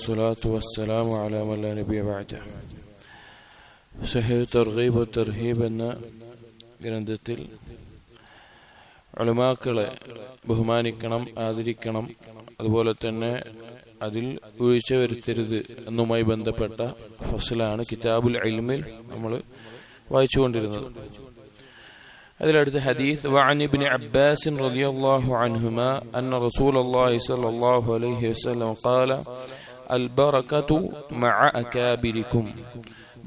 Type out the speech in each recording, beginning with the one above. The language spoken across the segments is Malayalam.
والصلاة والسلام على من لا نبي بعده. സഹീഹ് തർഗീബ് തർഹീബ് എന്ന ഗ്രന്ഥത്തിൽ ഉലമാക്കളെ ബഹുമാനിക്കണം, ആദരിക്കണം, അതുപോലെ തന്നെ അതിൽ വീഴ്ച വരുത്തരുത് എന്നുമായി ബന്ധപ്പെട്ട ഫസ്ലാണ് കിതാബുൽ ഇൽമിൽ നമ്മൾ വായിച്ചുകൊണ്ടിരുന്നത്. അതിലടുത്ത ഹദീസ് വഅൻ ഇബ്നു അബ്ബാസ് റളിയല്ലാഹു അൻഹുമാ അന്ന റസൂലുള്ളാഹി സ്വല്ലല്ലാഹു അലൈഹി വസല്ലം ഖാല അൽ ബറകതു മഅ അകാബിരിക്കും.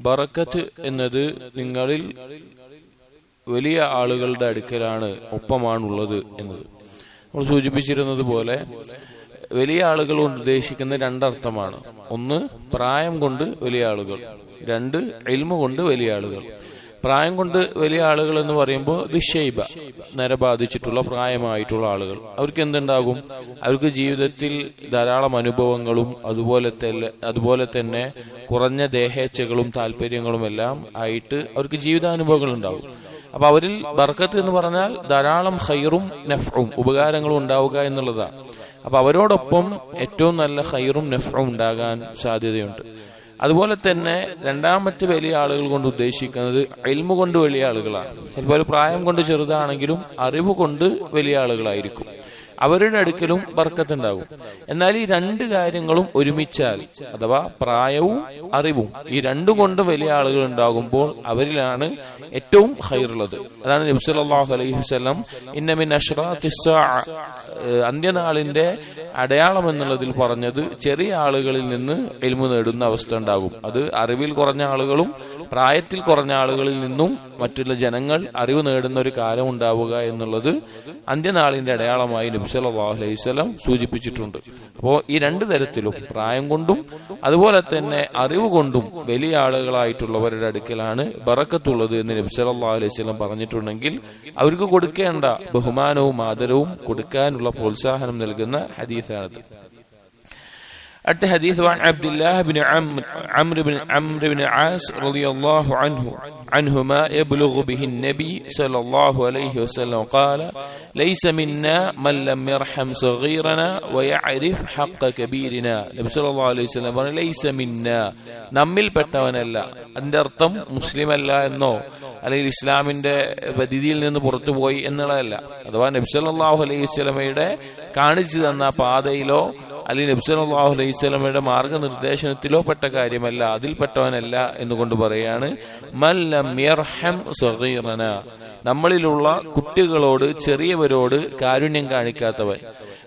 ബറക്കത്ത് എന്നത് നിങ്ങളിൽ വലിയ ആളുകളുടെ അടുക്കലാണ്, ഒപ്പമാണുള്ളത് എന്നത്. നമ്മൾ സൂചിപ്പിച്ചിരുന്നത് പോലെ വലിയ ആളുകൾ കൊണ്ട് ഉദ്ദേശിക്കുന്ന രണ്ടർത്ഥമാണ്. ഒന്ന്, പ്രായം കൊണ്ട് വലിയ ആളുകൾ. രണ്ട്, ഇൽമു കൊണ്ട് വലിയ ആളുകൾ. പ്രായം കൊണ്ട് വലിയ ആളുകൾ എന്ന് പറയുമ്പോൾ ദുശൈബ, നര ബാധിച്ചിട്ടുള്ള പ്രായമായിട്ടുള്ള ആളുകൾ. അവർക്ക് എന്തുണ്ടാകും? അവർക്ക് ജീവിതത്തിൽ ധാരാളം അനുഭവങ്ങളും അതുപോലെ തന്നെ കുറഞ്ഞ ദേഹേച്ഛകളും താല്പര്യങ്ങളും എല്ലാം ആയിട്ട് അവർക്ക് ജീവിതാനുഭവങ്ങൾ ഉണ്ടാകും. അപ്പൊ അവരിൽ ബർക്കത്ത് എന്ന് പറഞ്ഞാൽ ധാരാളം ഖൈറും നഫ്ഉം, ഉപകാരങ്ങളും ഉണ്ടാവുക എന്നുള്ളതാണ്. അപ്പൊ അവരോടൊപ്പം ഏറ്റവും നല്ല ഖൈറും നഫ്ഉം ഉണ്ടാകാൻ സാധ്യതയുണ്ട്. അതുപോലെ തന്നെ രണ്ടാമത്തെ വലിയ ആളുകൾ കൊണ്ട് ഉദ്ദേശിക്കുന്നത് ഇൽമു കൊണ്ട് വലിയ ആളുകളാണ്. ചിലപ്പോൾ പ്രായം കൊണ്ട് ചെറുതാണെങ്കിലും അറിവ് കൊണ്ട് വലിയ ആളുകളായിരിക്കും. അവരുടെ അടുക്കലും ബർക്കത്ത് ഉണ്ടാകും. എന്നാൽ ഈ രണ്ട് കാര്യങ്ങളും ഒരുമിച്ചാൽ, അഥവാ പ്രായവും അറിവും, ഈ രണ്ടും കൊണ്ട് വലിയ ആളുകൾ ഉണ്ടാകുമ്പോൾ അവരിലാണ് ഏറ്റവും ഖൈറുള്ളത്. അതാണ് നബി സല്ലല്ലാഹു അലൈഹി വസല്ലം ഇന്ന മിൻ അശ്റാത്തിസ് സാഅ, അന്ത്യനാളിന്റെ അടയാളം എന്നുള്ളതിൽ പറഞ്ഞത് ചെറിയ ആളുകളിൽ നിന്ന് ഇൽമു നേടുന്ന അവസ്ഥ ഉണ്ടാകും. അത് അറിവിൽ കുറഞ്ഞ ആളുകളും പ്രായത്തിൽ കുറഞ്ഞ ആളുകളിൽ നിന്നും മറ്റുള്ള ജനങ്ങൾ അറിവ് നേടുന്ന ഒരു കാലം ഉണ്ടാവുക എന്നുള്ളത് അന്ത്യനാളിന്റെ അടയാളമായി നബി സല്ലല്ലാഹു അലൈഹി വസല്ലം സൂചിപ്പിച്ചിട്ടുണ്ട്. അപ്പോ ഈ രണ്ടു തരത്തിലും പ്രായം കൊണ്ടും അതുപോലെ തന്നെ അറിവ് കൊണ്ടും വലിയ ആളുകളായിട്ടുള്ളവരുടെ അടുക്കലാണ് ബറക്കത്തുള്ളത് എന്ന് നബി സല്ലല്ലാഹു അലൈഹി വസല്ലം പറഞ്ഞിട്ടുണ്ടെങ്കിൽ അവർക്ക് കൊടുക്കേണ്ട ബഹുമാനവും ആദരവും കൊടുക്കാനുള്ള പ്രോത്സാഹനം നൽകുന്ന ഹദീസാണത്. അടുത്ത ഹദീസ് عن عبد الله بن عمرو بن العاص رضي الله عنهما يبلغ به النبي صلى الله عليه وسلم قال ليس منا من لم يرحم صغيرنا ويعرف حق كبيرنا. നബി സല്ലല്ലാഹു അലൈഹി വസല്ലം പറഞ്ഞു ലൈസ മിന്ന, നമ്മിൽ പെട്ടവനല്ല. അതിന്റെ അർത്ഥം മുസ്ലിം അല്ല എന്നോ അല്ലെങ്കിൽ ഇസ്ലാമിന്റെ പരിധിയിൽ നിന്ന് പുറത്തുപോയി എന്നുള്ളതല്ല. അഥവാ നബി സല്ലല്ലാഹു അലൈഹി വസല്ലമയുടെ കാണിച്ചു തന്ന പാതയിലോ അല്ലെങ്കിൽ നബി സല്ലല്ലാഹു അലൈഹി വസല്ലമയുടെ മാർഗനിർദ്ദേശനത്തിലോ പെട്ട കാര്യമല്ല, അതിൽപ്പെട്ടവനല്ല എന്നുകൊണ്ട് പറയാണ് മൻ ലം യർഹം സഗീറന, നമ്മളിലുള്ള കുട്ടികളോട്, ചെറിയവരോട് കാരുണ്യം കാണിക്കാത്തവൻ.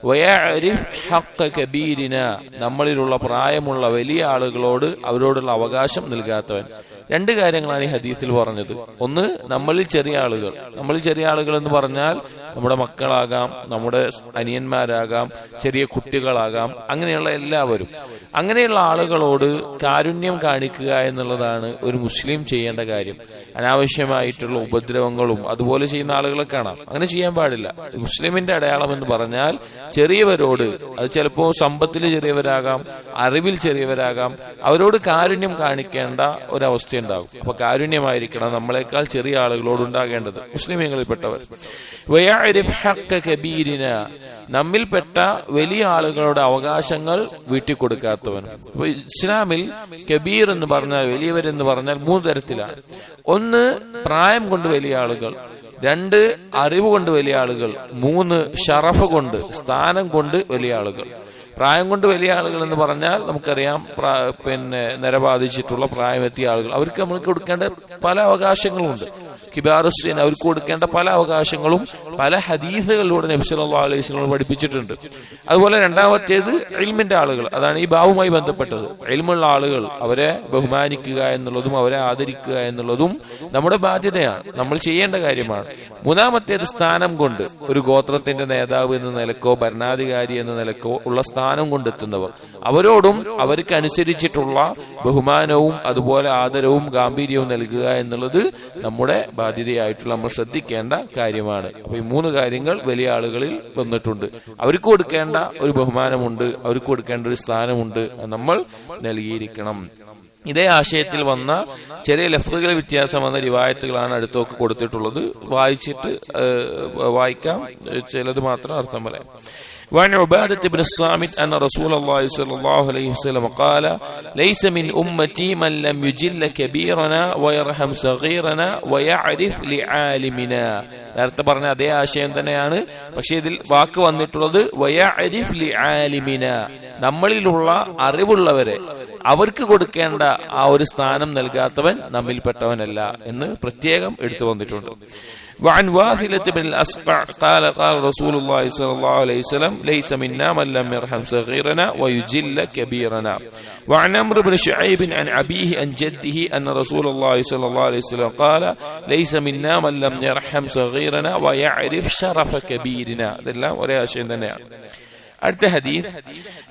വയഅരിഫ് ഹഖ്ക കബീരിന, നമ്മളിലുള്ള പ്രായമുള്ള വലിയ ആളുകളോട് അവരോടുള്ള അവകാശം നൽകാത്തവൻ. രണ്ട് കാര്യങ്ങളാണ് ഈ ഹദീസിൽ പറഞ്ഞത്. ഒന്ന്, നമ്മളിൽ ചെറിയ ആളുകൾ. നമ്മളിൽ ചെറിയ ആളുകൾ എന്ന് പറഞ്ഞാൽ നമ്മുടെ മക്കളാകാം, നമ്മുടെ അനിയന്മാരാകാം, ചെറിയ കുട്ടികളാകാം, അങ്ങനെയുള്ള എല്ലാവരും. അങ്ങനെയുള്ള ആളുകളോട് കാരുണ്യം കാണിക്കുക എന്നുള്ളതാണ് ഒരു മുസ്ലിം ചെയ്യേണ്ട കാര്യം. അനാവശ്യമായിട്ടുള്ള ഉപദ്രവങ്ങളും അതുപോലെ ചെയ്യുന്ന ആളുകളെ കാണാം. അങ്ങനെ ചെയ്യാൻ പാടില്ല. മുസ്ലിമിന്റെ അടയാളം എന്ന് പറഞ്ഞാൽ ചെറിയവരോട്, അത് ചിലപ്പോ സമ്പത്തിൽ ചെറിയവരാകാം, അറിവിൽ ചെറിയവരാകാം, അവരോട് കാരുണ്യം കാണിക്കേണ്ട ഒരവസ്ഥയുണ്ടാകും. അപ്പൊ കാരുണ്യമായിരിക്കണം നമ്മളെക്കാൾ ചെറിയ ആളുകളോട് ഉണ്ടാകേണ്ടത്, മുസ്ലിമീങ്ങളിൽപ്പെട്ടവർ. വയഅരിഫ് ഹഖ്ക കബീരിന, നമ്മിൽപ്പെട്ട വലിയ ആളുകളുടെ അവകാശങ്ങൾ വീട്ടിക്കൊടുക്കാത്തവൻ. അപ്പൊ ഇസ്ലാമിൽ കബീർ എന്ന് പറഞ്ഞാൽ, വലിയവരെന്ന് പറഞ്ഞാൽ മൂന്ന് തരത്തിലാണ്. ഒന്ന്, പ്രായം കൊണ്ട് വലിയ ആളുകൾ. രണ്ട്, അറിവ് കൊണ്ട് വലിയ ആളുകൾ. മൂന്ന്, ഷറഫ് കൊണ്ട്, സ്ഥാനം കൊണ്ട് വലിയ ആളുകൾ. പ്രായം കൊണ്ട് വലിയ ആളുകൾ എന്ന് പറഞ്ഞാൽ നമുക്കറിയാം, നരബാധിച്ചിട്ടുള്ള പ്രായമെത്തിയ ആളുകൾ, അവർക്ക് നമ്മൾ കൊടുക്കേണ്ട പല അവകാശങ്ങളുണ്ട്. കിബാറുസ്സീൻ, അവർക്ക് കൊടുക്കേണ്ട പല അവകാശങ്ങളും പല ഹദീസുകളിലൂടെ നബി സല്ലല്ലാഹു അലൈഹി വസല്ലം പഠിപ്പിച്ചിട്ടുണ്ട്. അതുപോലെ രണ്ടാമത്തേത് ഇൽമിന്റെ ആളുകൾ, അതാണ് ഈ ബാവുമായി ബന്ധപ്പെട്ടത്. ഇൽമുള്ള ആളുകൾ, അവരെ ബഹുമാനിക്കുക എന്നുള്ളതും അവരെ ആദരിക്കുക എന്നുള്ളതും നമ്മുടെ ബാധ്യതയാണ്, നമ്മൾ ചെയ്യേണ്ട കാര്യമാണ്. മൂന്നാമത്തേത് സ്ഥാനം കൊണ്ട്, ഒരു ഗോത്രത്തിന്റെ നേതാവ് എന്ന നിലക്കോ ഭരണാധികാരി എന്ന നിലക്കോ ഉള്ള സ്ഥാനം കൊണ്ടെത്തുന്നവർ, അവരോടും അവർക്ക് അനുസരിച്ചിട്ടുള്ള ബഹുമാനവും അതുപോലെ ആദരവും ഗാംഭീര്യവും നൽകുക എന്നുള്ളത് നമ്മുടെ ബാധ്യതയായിട്ടുള്ള നമ്മൾ ശ്രദ്ധിക്കേണ്ട കാര്യമാണ്. അപ്പൊ ഈ മൂന്ന് കാര്യങ്ങൾ വലിയ ആളുകളിൽ വന്നിട്ടുണ്ട്. അവർക്ക് കൊടുക്കേണ്ട ഒരു ബഹുമാനമുണ്ട്, അവർക്ക് കൊടുക്കേണ്ട ഒരു സ്ഥാനമുണ്ട്, നമ്മൾ നൽകിയിരിക്കണം. ഇതേ ആശയത്തിൽ വന്ന ചെറിയ ലഫ്ലുകൾ വ്യത്യാസം വന്ന റിവായത്തുകളാണ് അടുത്തൊക്കെ കൊടുത്തിട്ടുള്ളത്. വായിച്ചിട്ട് വായിക്കാം, ചിലത് മാത്രം അർത്ഥം പറയാം. وعن عبادة بن الصامت أن رسول الله صلى الله عليه وسلم قال ليس من أمتي من لم يجل كبيرنا ويرحم صغيرنا ويعرف لعالمنا. നേരത്തെ പറഞ്ഞ അതേ ആശയം തന്നെയാണ്, പക്ഷെ ഇതിൽ വാക്ക് വന്നിട്ടുള്ളത് വയഅരിഫ് ലിആലിമിന, നമ്മളിലുള്ള അറിവുള്ളവരെ അവർക്ക് കൊടുക്കേണ്ട ആ ഒരു സ്ഥാനം നൽകാത്തവൻ നമ്മിൽപ്പെട്ടവനല്ല എന്ന് പ്രത്യേകം എടുത്തു വന്നിട്ടുണ്ട്. وعن واثلة بن الأسقع قال قال رسول الله صلى الله عليه وسلم ليس منا من لم يرحم صغيرنا ويجل كبيرنا. وعن عمرو بن شعيب عن أبيه عن جده أن رسول الله صلى الله عليه وسلم قال ليس منا من لم يرحم صغيرنا ويعرف شرف كبيرنا. الله ولا شيء ثاني. അടുത്ത ഹദീസ്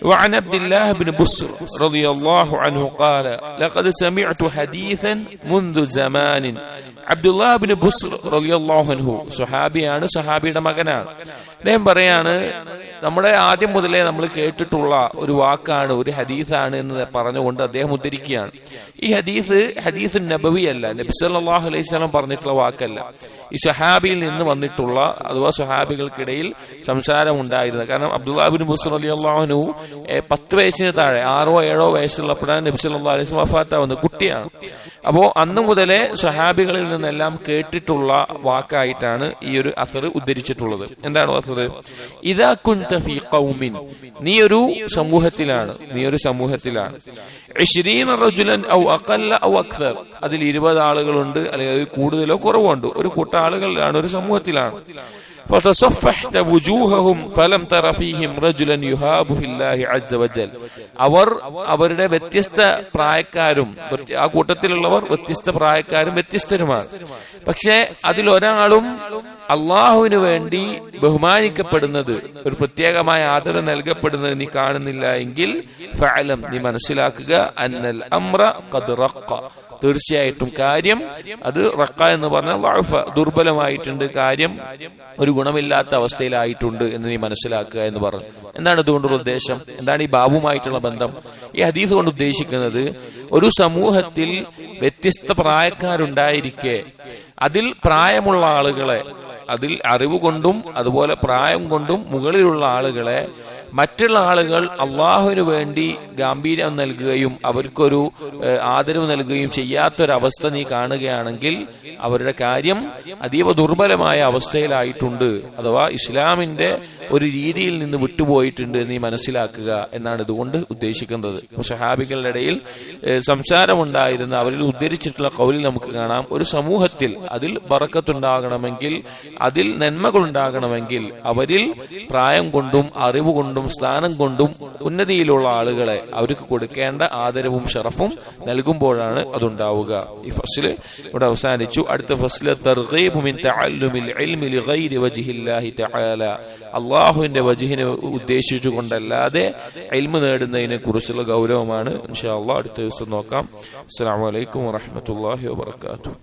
وعن عبد الله بن بصر رضي الله عنه قال لقد سمعت حديثا منذ زمان. അബ്ദുല്ലാഹ് ഇബ്നു ബുസ്ർ റളിയല്ലാഹു അൻഹു സ്വഹാബിയാണ്, സ്വഹാബിയുടെ മകനാണ്. അദ്ദേഹം പറയാണ്, നമ്മുടെ ആദ്യം മുതലേ നമ്മൾ കേട്ടിട്ടുള്ള ഒരു വാക്കാണ്, ഒരു ഹദീസാണ് എന്ന് പറഞ്ഞുകൊണ്ട് അദ്ദേഹം ഉദ്ധരിക്കുകയാണ്. ഈ ഹദീസ് നബവി അല്ല, നബി സല്ലല്ലാഹു അലൈഹി വസല്ലം പറഞ്ഞിട്ടുള്ള വാക്കല്ല. ഈ സ്വഹാബിയിൽ നിന്ന് വന്നിട്ടുള്ള, അഥവാ സ്വഹാബികൾക്കിടയിൽ സംസാരം ഉണ്ടായിരുന്നത്. കാരണം അബ്ദുല്ലാഹ് ഇബ്നു ബുസ്ർ റളിയല്ലാഹു അൻഹു 10 വയസ്സിന് താഴെ 6 or 7 വയസ്സുള്ളപ്പോഴാണ് നബി സല്ലല്ലാഹു അലൈഹി വസല്ലം വഫാത്താവുന്നത്, കുട്ടിയാണ്. അപ്പോ അന്നു മുതലേ സ്വഹാബികളിൽ നിന്നെല്ലാം കേട്ടിട്ടുള്ള വാക്കായിട്ടാണ് ഈ ഒരു അസർ ഉദ്ധരിച്ചിട്ടുള്ളത്. എന്താണ് അസർ? ഇദാ കുൻത ഫീ ഖൗമിൻ, നീ ഒരു സമൂഹത്തിലാണ് 20 റജുലൻ ഔ അഖല്ല ഔ അക്സർ, അതിൽ 20 ആളുകളുണ്ട്, അല്ലെങ്കിൽ അതിൽ കൂടുതലോ കുറവുണ്ട്, ഒരു കൂട്ടം ആളുകളിലാണ്, ഒരു സമൂഹത്തിലാണ്. فتصفحت وجوههم فلم تر فيهم رجلا يهاب في الله عز وجل. അവരുടെ വ്യത്യസ്ത പ്രായക്കാരും, ആ കൂട്ടത്തിലുള്ളവർ വ്യത്യസ്ത പ്രായക്കാരും വ്യത്യസ്തരുമാണ്. പക്ഷെ അതിലൊരാളും അള്ളാഹുവിന് വേണ്ടി ബഹുമാനിക്കപ്പെടുന്നത്, ഒരു പ്രത്യേകമായ ആദരവ് നൽകപ്പെടുന്നത് നീ കാണുന്നില്ല എങ്കിൽ ഫഅലം, നീ മനസ്സിലാക്കുക, അന്നൽ അംറ ഖദ് റഖ, തീർച്ചയായിട്ടും കാര്യം അത് റഖ എന്ന് പറഞ്ഞാൽ ളഅഫ, ദുർബലമായിട്ടുണ്ട്, കാര്യം ഒരു ഗുണമില്ലാത്ത അവസ്ഥയിലായിട്ടുണ്ട് എന്ന് നീ മനസ്സിലാക്കുക എന്ന് പറഞ്ഞു. എന്താണ് ഇതുകൊണ്ടുള്ള ഉദ്ദേശം? എന്താണ് ഈ ബാബുമായിട്ടുള്ള ബന്ധം? ഈ ഹദീസ് കൊണ്ട് ഉദ്ദേശിക്കുന്നത്, ഒരു സമൂഹത്തിൽ വ്യത്യസ്ത പ്രായക്കാരുണ്ടായിരിക്കെ അതിൽ പ്രായമുള്ള ആളുകളെ, അതിൽ അറിവ് കൊണ്ടും അതുപോലെ പ്രായം കൊണ്ടും മുകളിലുള്ള ആളുകളെ മറ്റുള്ള ആളുകൾ അള്ളാഹുവിന് വേണ്ടി ഗാംഭീര്യം നൽകുകയും അവർക്കൊരു ആദരവ് നൽകുകയും ചെയ്യാത്തൊരവസ്ഥ നീ കാണുകയാണെങ്കിൽ അവരുടെ കാര്യം അതീവ ദുർബലമായ അവസ്ഥയിലായിട്ടുണ്ട്, അഥവാ ഇസ്ലാമിന്റെ ഒരു രീതിയിൽ നിന്ന് വിട്ടുപോയിട്ടുണ്ട് നീ മനസ്സിലാക്കുക എന്നാണ് ഇതുകൊണ്ട് ഉദ്ദേശിക്കുന്നത്. സ്വഹാബികളുടെ ഇടയിൽ സംസാരമുണ്ടായിരുന്ന, അവരിൽ ഉദ്ധരിച്ചിട്ടുള്ള ഖൗലിൽ നമുക്ക് കാണാം, ഒരു സമൂഹത്തിൽ അതിൽ ബറക്കത്തുണ്ടാകണമെങ്കിൽ, അതിൽ നന്മകൾ ഉണ്ടാകണമെങ്കിൽ അവരിൽ പ്രായം കൊണ്ടും അറിവ് കൊണ്ടും സ്ഥാനം കൊണ്ടും ഉന്നതിയിലുള്ള ആളുകളെ അവർക്ക് കൊടുക്കേണ്ട ആദരവും ഷറഫും നൽകുമ്പോഴാണ് അതുണ്ടാവുക. ഈ ഫസ്ല് ഇവിടെ അവസാനിച്ചു. അടുത്ത ഫസ്ല് തർഗീബു മിൻ തഅല്ലുമിൽ ഇൽമി ലിഗൈരി വജ്ഹില്ലാഹി തആല, അല്ലാഹുവിന്റെ വജ്ഹിനെ ഉദ്ദേശിച്ചുകൊണ്ടല്ലാതെ ഇൽമു നേടുന്നതിനെ കുറിച്ചുള്ള ഗൗരവമാണ്. ഇൻഷാ അല്ലാഹ് അടുത്ത ദിവസം നോക്കാം. അസ്സലാമു അലൈക്കും വറഹ്മത്തുള്ളാഹി വബറകാതുഹു.